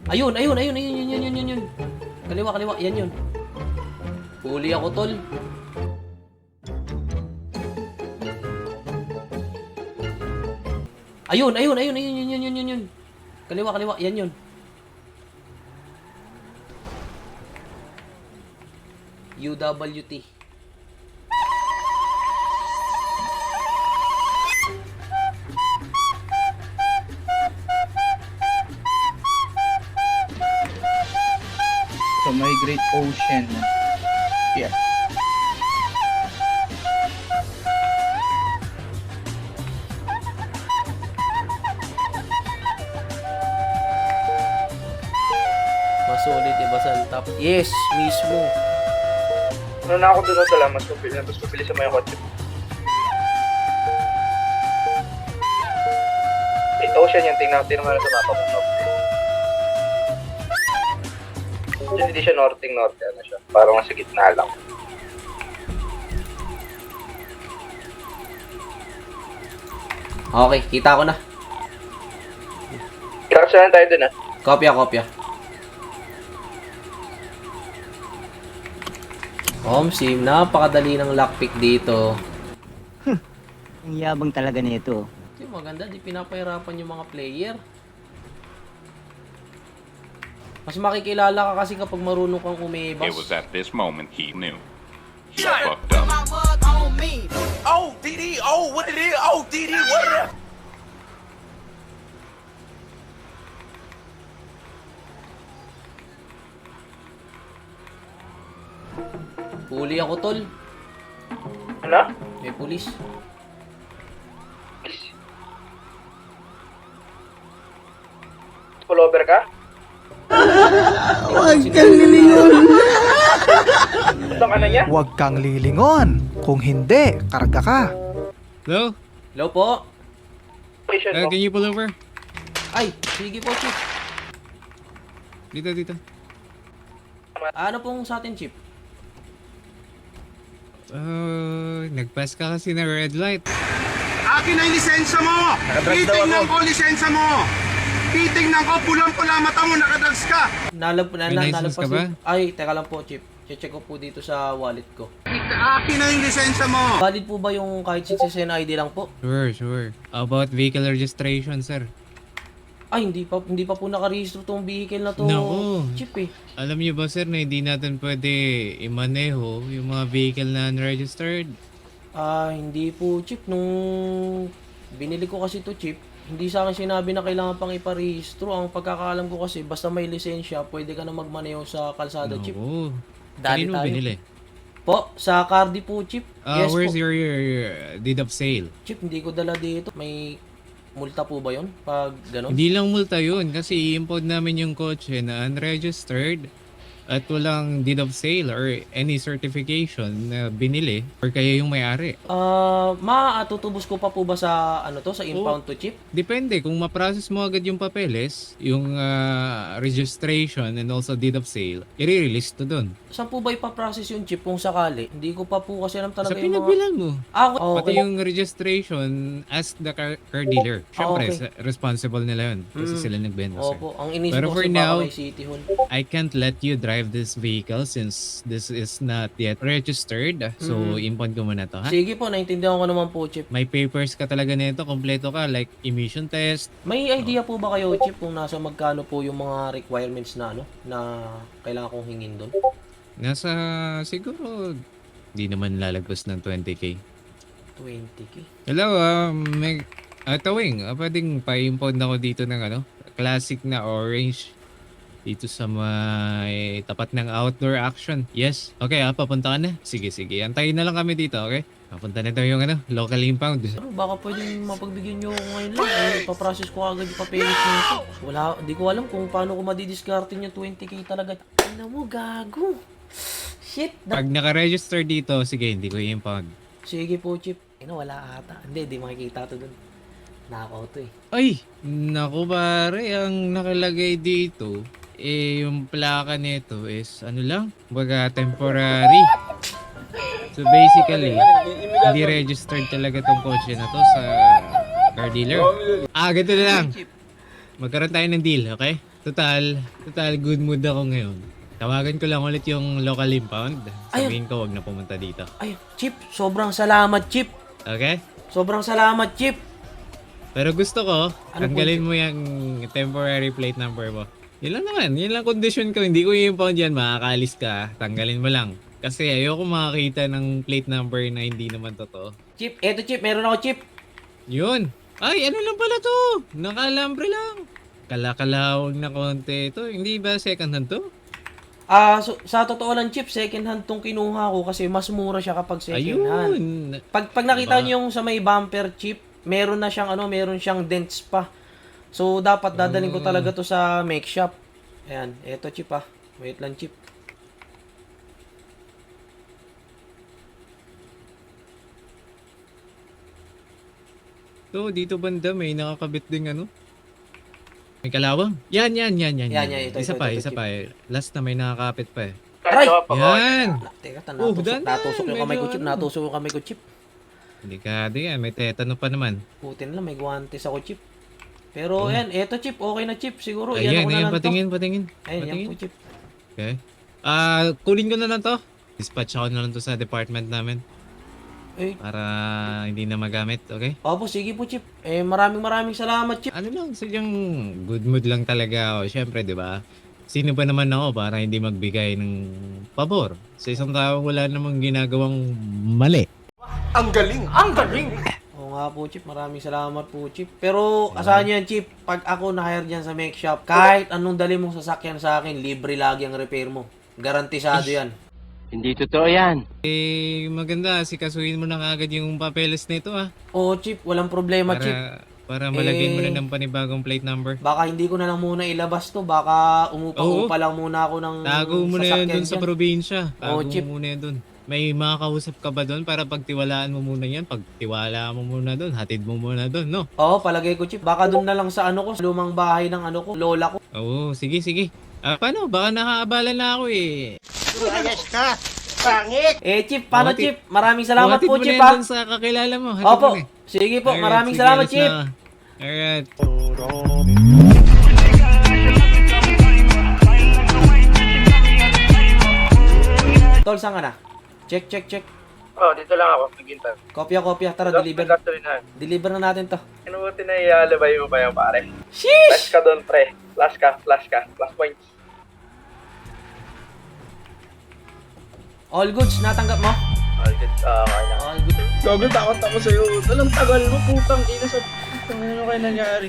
Ayun, ayun, ayun, ayun, yun, yun, yun, yun. Kaliwa, kaliwa, yan yun. Huli ako, tol. Ayun, ayun, ayun, ayun, yun, yun, yun, yun, yun. Kaliwa, kaliwa, yan yun. UWT. So may Great Ocean. Yeah. Mas solid, iba sa top. Yes, mismo. Ano na ako doon sa mas mapili sa mga kotse. Great Ocean yung tingnan sa mapa mo. Hindi siya norte, ano siya. Parang nasa gitna lang. Okay, kita ko na. Kakasyahan tayo dun ah. Kopya, kopya. Sim, napakadali ng lockpick dito. Ang yabang talaga nito. Yung maganda, di pinapahirapan yung mga player. Mas makikilala ka kasi kapag marunong kang umibas. It was at this moment he knew. He fucked up. Oh, DD, oh, what it is? Oh, DD, what it is? Huli ako, tol. Ano? May pulis. Pullover ka? Huwag kang lilingon. Itong ano niya? Huwag kang lilingon. Kung hindi, karga ka. Hello? Hello po. Location mo. Can you pull over? Ay, sige po, Chip. Dito. Ano pong sa atin, Chip? Nagpass ka kasi na red light. Akin na yung lisensya mo! Titignan ko lisensya mo! Titignan ko, pulang-pula mata mo, nakadrugs ka! May license ka ba? Ay, teka lang po, Chip. Check ko po dito sa wallet ko. Akin na yung lisensya mo! Valid po ba yung kahit citizen ID lang po? Sure. About vehicle registration, sir. Ay, hindi pa po nakarehistro tong vehicle na to, Naku. Chip eh. Alam niyo ba, sir, na hindi natin pwede imaneho yung mga vehicle na unregistered? Hindi po, Chip. Nung binili ko kasi to, Chip, hindi sa akin sinabi na kailangan pang iparehistro. Ang pagkakaalam ko kasi, basta may lisensya, pwede ka na magmaneho sa kalsada, Chip. Naku. Dali Kanino tayo. binili? Po, sa Cardi po, Chip. Yes Where's po. your deed of sale? Chip, hindi ko dala dito. May multa po ba yun? Pag gano'n? Hindi lang multa yun kasi i-import namin yung kotse na unregistered at walang deed of sale or any certification na binili or kaya yung may-ari. Tutubos ko pa po ba sa, sa impound to, Chip? Depende kung ma-process mo agad yung papeles, yung registration and also deed of sale, i-release to dun. Saan po ba ipaprocess yung Chip kung sakali? Hindi ko pa po kasi alam Sa talaga yung mga... pinagbilan mo. Pati okay. yung registration as the car dealer. Siyempre, Okay. responsible nila yun kasi sila nagbenta. sir. Opo, ang inisip Pero ko for kasi now, baka may City Hall. I can't let you drive this vehicle since this is not yet registered. So, impound ko muna to, ha? Sige po, naintindihan ko naman po, Chip. May papers ka talaga nito, kompleto ka, like emission test. May idea po ba kayo, Chip, kung nasa magkano po yung mga requirements na na kailangan kong hingin doon? Nasa, siguro, di naman lalagpas ng 20k. 20k. Hello, Tawing, pwedeng pa-impound ako dito ng classic na orange dito sa may tapat ng outdoor action. Yes. Okay, papunta ka na. Sige. Antayin na lang kami dito, okay? Papunta na tayo yung local impound. Pero baka pwedeng mapagbigyan nyo ako ngayon lang. Ipaprocess ko agad yung papeles nito. Di ko alam kung paano ko madidiscarte yung 20k talaga. Ano mo, gago. Shit. Pag naka-register dito, sige, hindi ko i-impound. Sige po, Chip. Wala ata. Hindi makikita to dun. Nakaw to eh. Ay, naku pare, ang nakalagay dito, yung plaka nito is, baga temporary. So basically, hindi registered talaga tong kotse na to sa car dealer. Ganito na lang. Magkaroon tayo ng deal, okay? Total good mood ako ngayon. Tawagan ko lang ulit yung local impound. Sabihin ko wag na pumunta dito. Ay, Chip, sobrang salamat, Chip. Okay? Sobrang salamat, Chip. Pero gusto ko, Ano tanggalin mo yung temporary plate number mo. Yun lang naman, yun lang condition ko. Hindi ko i-impound yan, makakaalis ka. Tanggalin mo lang. Kasi ayoko makakita ng plate number na hindi naman totoo. Chip, eto Chip, meron ako, Chip. Yun. Ay, ano lang pala to? Nakalambre lang. Kalakalawang na konti ito. Hindi ba second hand to? So, sa totoo lang, Chip, second hand tong kinuha ko kasi mas mura siya kapag second hand. Ayun. Pag nakita niyo yung sa may bumper, Chip, meron na siyang meron siyang dents pa. So, dapat dadalhin ko talaga to sa make shop. Ayan, eto, Chip, Wait lang, Chip. So, dito banda may nakakabit ding ano. May kalawang. Yan. Ito, Isa ito, pa. Last na may nakakapit pa eh. Aray! Yan. Teka, dandan. natusok yung kamay ko, Medyo Chip. Natusok yung kamay ko, Chip. Delikado yan. May tetano pa naman. Putin lang, may guantes ako, Chip. Pero, ayan, eto, Chip. Okay na, Chip. Siguro, Ayan, ko na lang to. patingin. Ayan, yan po, Chip. Okay. Kunin ko na lang to. Dispatch ako na lang to sa department namin. Eh, Para hindi na magamit, okay? opo, sige po, Chip. Maraming salamat, Chip. Ano lang, sadyang good mood lang talaga ako. Syempre, di ba? Sino ba naman ako para hindi magbigay ng pabor sa isang tao wala namang ginagawang mali? Ang galing! Oo nga po, Chip. Maraming salamat po, Chip. Pero, asahan niyo yan, Chip. Pag ako na-hire dyan sa make shop, kahit anong dali mong sasakyan sa akin, libre lagi ang repair mo. Garantisado yan. Hindi totoo yan. Maganda, sikasuhin mo na kagad yung papeles nito Oo, Chip. Walang problema, Chip. Para malagyan mo na ng panibagong plate number. Baka hindi ko na lang muna ilabas to. Baka umupa lang muna ako ng Tago mo na yan sasakyan dun sa dyan. probinsya. Oo, Tago Chip. mo muna yan dun. May makakausap ka ba dun para pagtiwalaan mo muna yan? Pagtiwalaan mo muna dun, hatid mo muna dun, no? Oo, palagay ko, Chip. Baka doon na lang sa sa lumang bahay ng lola ko. Oo, sige. Paano? Baka nakaabala na ako eh. Chip, paano, Hatid- Chip? Maraming salamat Hatid po, mo Chip, na yan dun sa kakilala mo. Hatid Opo. mo na. Sige po, Alright, maraming sige, salamat, alis Chip. na. Alright. Tol, saan ka na? Check. Oh, dito lang ako. Naghintay. Kopya. Tara, deliver. Deliver na natin to. Kinubuti na ialabay mo ba yung pare? Sheesh! Flash ka doon, pre. Flash ka. Flash points. All goods, natanggap mo? All good. Okay na. All good. Gago, takot ako sa'yo. Talang tagal mo, putang ina sa... Ano kayo nangyari?